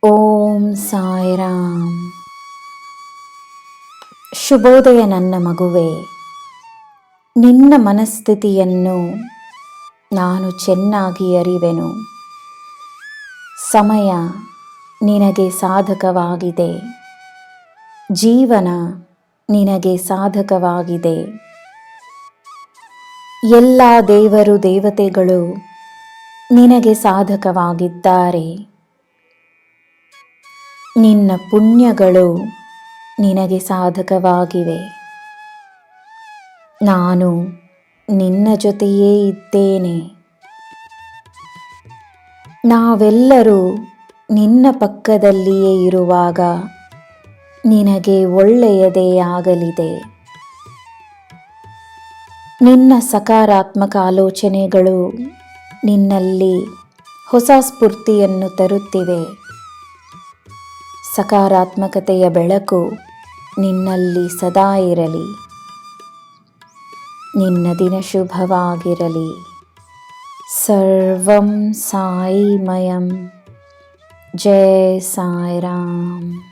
ಓಂ ಸಾಯಿರಾಮ್. ಶುಭೋದಯ ನನ್ನ ಮಗುವೆ. ನಿನ್ನ ಮನಸ್ಥಿತಿಯನ್ನು ನಾನು ಚೆನ್ನಾಗಿ ಅರಿವೆನು. ಸಮಯ ನಿನಗೆ ಸಾಧಕವಾಗಿದೆ. ಜೀವನ ನಿನಗೆ ಸಾಧಕವಾಗಿದೆ. ಎಲ್ಲ ದೇವರು ದೇವತೆಗಳು ನಿನಗೆ ಸಾಧಕವಾಗಿದ್ದಾರೆ. ನಿನ್ನ ಪುಣ್ಯಗಳು ನಿನಗೆ ಸಾಧಕವಾಗಿವೆ. ನಾನು ನಿನ್ನ ಜೊತೆಯೇ ಇದ್ದೇನೆ. ನಾವೆಲ್ಲರೂ ನಿನ್ನ ಪಕ್ಕದಲ್ಲಿಯೇ ಇರುವಾಗ ನಿನಗೆ ಒಳ್ಳೆಯದೇ ಆಗಲಿದೆ. ನಿನ್ನ ಸಕಾರಾತ್ಮಕ ಆಲೋಚನೆಗಳು ನಿನ್ನಲ್ಲಿ ಹೊಸ ಸ್ಫೂರ್ತಿಯನ್ನು ತರುತ್ತಿವೆ. ಸಕಾರಾತ್ಮಕತೆಯ ಬೆಳಕು ನಿನ್ನಲ್ಲಿ ಸದಾ ಇರಲಿ. ನಿನ್ನ ದಿನ ಶುಭವಾಗಿರಲಿ. ಸರ್ವಂ ಸಾಯಿಮಯಂ. ಜೈ ಸಾಯಿರಾಮ್.